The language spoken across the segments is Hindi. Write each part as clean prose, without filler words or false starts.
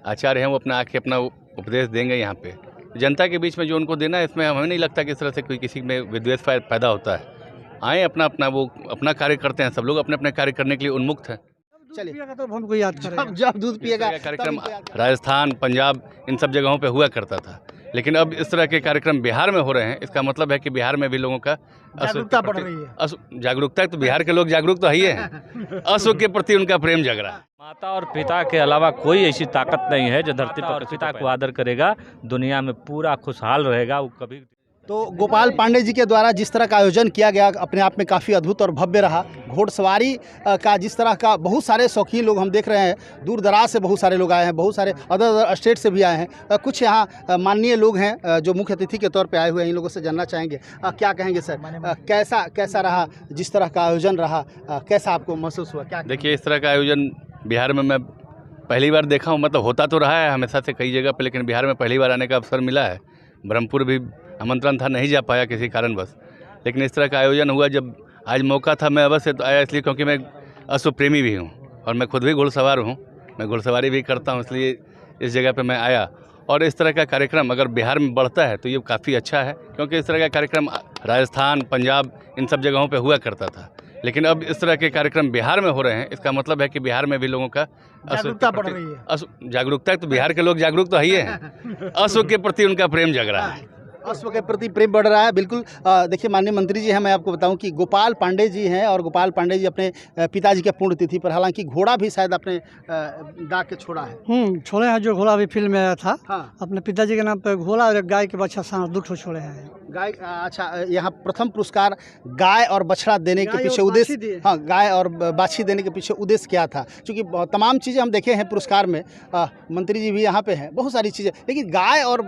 आचार्य हैं वो अपना आके अपना उपदेश देंगे यहाँ पे जनता के बीच में जो उनको देना है। इसमें हमें नहीं लगता कि इस तरह से कोई किसी में विद्वेष पैदा होता है। आए अपना अपना वो अपना कार्य करते हैं, सब लोग अपने अपने कार्य करने के लिए उन्मुक्त हैं। चलिए तो हमको याद करेगा जब दूध पिएगा। कार्यक्रम राजस्थान, पंजाब इन सब जगहों पे हुआ करता था, लेकिन अब इस तरह के कार्यक्रम बिहार में हो रहे हैं। इसका मतलब है कि बिहार में भी लोगों का जागरूकता बढ़ रही है। जागरूकता तो बिहार के लोग जागरूक तो है ही हैं। अशुभ के प्रति उनका प्रेम जग रहा है। माता और पिता के अलावा कोई ऐसी ताकत नहीं है जो धरती पर पिता को आदर करेगा, दुनिया में पूरा खुशहाल रहेगा। वो कभी तो गोपाल पांडे जी के द्वारा जिस तरह का आयोजन किया गया अपने आप में काफ़ी अद्भुत और भव्य रहा। घोड़सवारी का जिस तरह का बहुत सारे शौकीन लोग हम देख रहे हैं, दूर दराज से बहुत सारे लोग आए हैं, बहुत सारे अदर स्टेट से भी आए हैं। कुछ यहाँ माननीय लोग हैं जो मुख्य अतिथि के तौर पे आए हुए हैं। इन लोगों से जानना चाहेंगे क्या कहेंगे सर, कैसा रहा जिस तरह का आयोजन रहा, कैसा आपको महसूस हुआ? क्या देखिए, इस तरह का आयोजन बिहार में मैं पहली बार देखा हूँ। मतलब होता तो रहा है हमेशा से कई जगह पर, लेकिन बिहार में पहली बार आने का अवसर मिला है। ब्रह्मपुर भी आमंत्रण था, नहीं जा पाया किसी कारणवश, लेकिन इस तरह का आयोजन हुआ। जब आज मौका था, मैं अवश्य तो आया, इसलिए क्योंकि मैं अश्व प्रेमी भी हूँ और मैं खुद भी घुड़सवार हूँ। मैं घुड़सवारी भी करता हूँ, इसलिए इस जगह पे मैं आया। और इस तरह का कार्यक्रम अगर बिहार में बढ़ता है तो ये काफ़ी अच्छा है, क्योंकि इस तरह का कार्यक्रम राजस्थान, पंजाब इन सब जगहों पर हुआ करता था, लेकिन अब इस तरह के कार्यक्रम बिहार में हो रहे हैं। इसका मतलब है कि बिहार में भी लोगों का जागरूकता बढ़ रही है। जागरूकता तो बिहार के लोग जागरूक तो है ही हैं। अश्व के प्रति उनका प्रेम जग रहा है। अश्व के प्रति प्रेम बढ़ रहा है। बिल्कुल देखिए, माननीय मंत्री जी हैं, मैं आपको बताऊं कि गोपाल पांडे जी हैं और गोपाल पांडे जी अपने पिताजी के पुण्यतिथि पर, हालांकि घोड़ा भी शायद अपने दाग के छोड़ा है। छोड़े हैं, जो घोड़ा भी फिल्म में आया था। हाँ। अपने पिताजी के नाम पे घोड़ा और एक गाय के बच्चा साथ 2 ठो छोड़े हैं। गाय, अच्छा, यहाँ प्रथम पुरस्कार गाय और बछड़ा देने के पीछे उद्देश्य, हाँ, गाय और बाछी देने के पीछे उद्देश्य क्या था? क्योंकि तमाम चीज़ें हम देखे हैं पुरस्कार में, मंत्री जी भी यहाँ पे हैं, बहुत सारी चीज़ें, लेकिन गाय और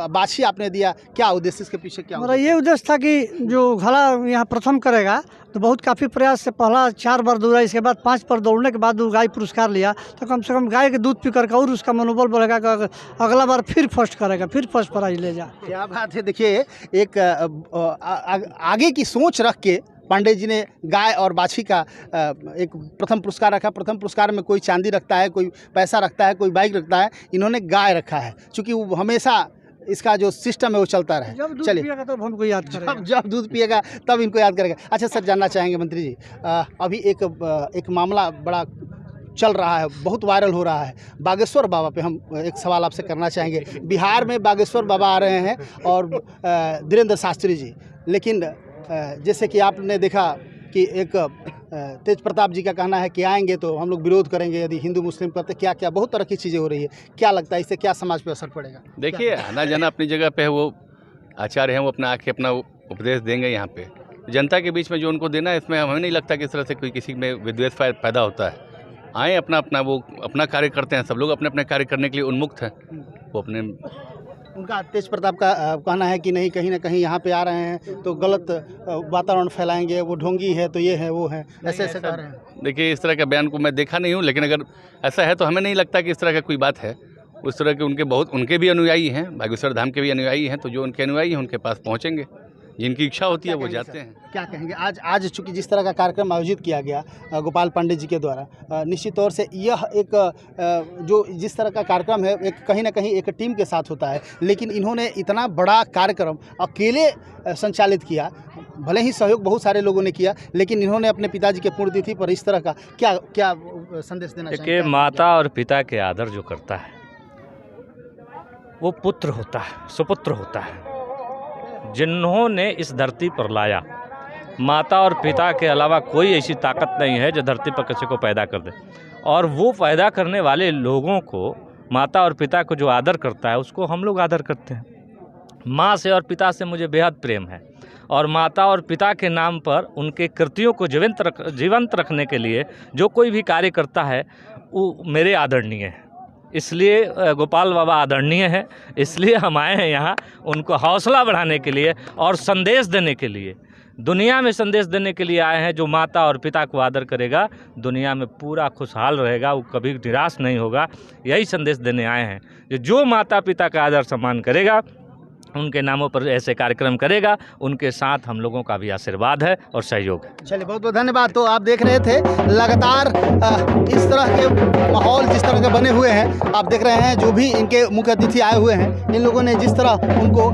बाछी आपने दिया, क्या उद्देश्य, इसके पीछे क्या? हमारा ये उद्देश्य था कि जो घोड़ा यहाँ प्रथम करेगा तो बहुत काफ़ी प्रयास से पहला 4 बार दौड़ा, इसके बाद 5 बार दौड़ने के बाद वो गाय पुरस्कार लिया, तो कम से कम गाय के दूध पी करके और उसका मनोबल बढ़ेगा कि अगला बार फिर फर्स्ट करेगा, फिर फर्स्ट प्राइज ले जा। क्या बात है। देखिए, एक आगे की सोच रख के पांडे जी ने गाय और बाछी का एक प्रथम पुरस्कार रखा। प्रथम पुरस्कार में कोई चांदी रखता है, कोई पैसा रखता है, कोई बाइक रखता है, इन्होंने गाय रखा है, क्योंकि वो हमेशा इसका जो सिस्टम है वो चलता रहे। चलिए तो हमको याद करेगा जब दूध पिएगा तब इनको याद करेगा। अच्छा सर, जानना चाहेंगे मंत्री जी, अभी एक मामला बड़ा चल रहा है, बहुत वायरल हो रहा है, बागेश्वर बाबा पे हम एक सवाल आपसे करना चाहेंगे। बिहार में बागेश्वर बाबा आ रहे हैं और धीरेन्द्र शास्त्री जी, लेकिन जैसे कि आपने देखा कि एक तेज प्रताप जी का कहना है कि आएंगे तो हम लोग विरोध करेंगे यदि हिंदू मुस्लिम करते, क्या बहुत तरह की चीज़ें हो रही है। क्या लगता है इससे क्या समाज पे असर पड़ेगा? देखिए, आना जाना अपनी जगह पे है, वो आचार्य हैं वो अपना आके अपना उपदेश देंगे यहाँ पे जनता के बीच में जो उनको देना है। इसमें हमें नहीं लगता कि इस तरह से कोई किसी में विद्वेष पैदा होता है। आए अपना अपना वो अपना कार्य करते हैं, सब लोग अपने अपने कार्य करने के लिए उन्मुक्त हैं। वो अपने उनका तेज प्रताप का कहना है कि नहीं, कहीं ना कहीं यहाँ पे आ रहे हैं तो गलत वातावरण फैलाएंगे, वो ढोंगी है तो ये है वो है, ऐसे कह रहे हैं। देखिए, इस तरह का बयान को मैं देखा नहीं हूँ, लेकिन अगर ऐसा है तो हमें नहीं लगता कि इस तरह का कोई बात है। उस तरह के उनके भी अनुयायी हैं, बागेश्वर धाम के भी अनुयायी हैं, तो जो उनके अनुयायी हैं उनके पास पहुँचेंगे, जिनकी इच्छा होती है वो जाते हैं। क्या कहेंगे आज चूंकि जिस तरह का कार्यक्रम आयोजित किया गया गोपाल पांडे जी के द्वारा, निश्चित तौर से यह एक जो जिस तरह का कार्यक्रम है एक कहीं ना कहीं एक टीम के साथ होता है, लेकिन इन्होंने इतना बड़ा कार्यक्रम अकेले संचालित किया। भले ही सहयोग बहुत सारे लोगों ने किया, लेकिन इन्होंने अपने पिताजी के पुण्यतिथि पर इस तरह का क्या संदेश देना चाहिए? देखिए, माता और पिता के आदर जो करता है वो पुत्र होता है, सुपुत्र होता है। जिन्होंने इस धरती पर लाया, माता और पिता के अलावा कोई ऐसी ताकत नहीं है जो धरती पर किसी को पैदा कर दे। और वो पैदा करने वाले लोगों को, माता और पिता को जो आदर करता है उसको हम लोग आदर करते हैं। माँ से और पिता से मुझे बेहद प्रेम है, और माता और पिता के नाम पर उनके कृतियों को जीवंत रखने के लिए जो कोई भी कार्य करता है वो मेरे आदरणीय है। इसलिए गोपाल बाबा आदरणीय है, इसलिए हम आए हैं यहाँ उनको हौसला बढ़ाने के लिए और संदेश देने के लिए, दुनिया में संदेश देने के लिए आए हैं। जो माता और पिता को आदर करेगा दुनिया में पूरा खुशहाल रहेगा, वो कभी निराश नहीं होगा। यही संदेश देने आए हैं। जो माता पिता का आदर सम्मान करेगा उनके नामों पर ऐसे कार्यक्रम करेगा, उनके साथ हम लोगों का भी आशीर्वाद है और सहयोग है। चलिए, बहुत बहुत धन्यवाद। तो आप देख रहे थे लगातार इस तरह के माहौल जिस तरह के बने हुए हैं, आप देख रहे हैं जो भी इनके मुख्य अतिथि आए हुए हैं, इन लोगों ने जिस तरह उनको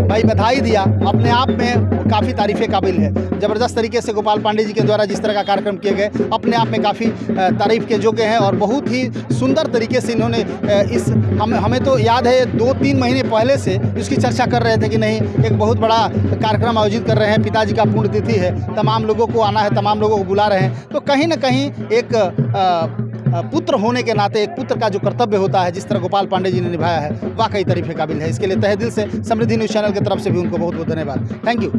भाई बधाई दिया, अपने आप में काफ़ी तारीफ़ काबिल है। ज़बरदस्त तरीके से गोपाल पांडे जी के द्वारा जिस तरह का कार्यक्रम किए गए, अपने आप में काफ़ी तारीफ़ के योग्य हैं और बहुत ही सुंदर तरीके से इन्होंने हमें तो याद है 2-3 महीने पहले से इसकी चर्चा कर रहे थे कि नहीं, एक बहुत बड़ा कार्यक्रम आयोजित कर रहे हैं, पिताजी का पुण्यतिथि है, तमाम लोगों को आना है, तमाम लोगों को बुला रहे हैं। तो कहीं ना कहीं एक पुत्र होने के नाते एक पुत्र का जो कर्तव्य होता है, जिस तरह गोपाल पांडे जी ने निभाया है, वाकई तारीफ़ काबिल है। इसके लिए तहे दिल से समृद्धि न्यूज़ चैनल की तरफ से भी उनको बहुत बहुत धन्यवाद। Thank you.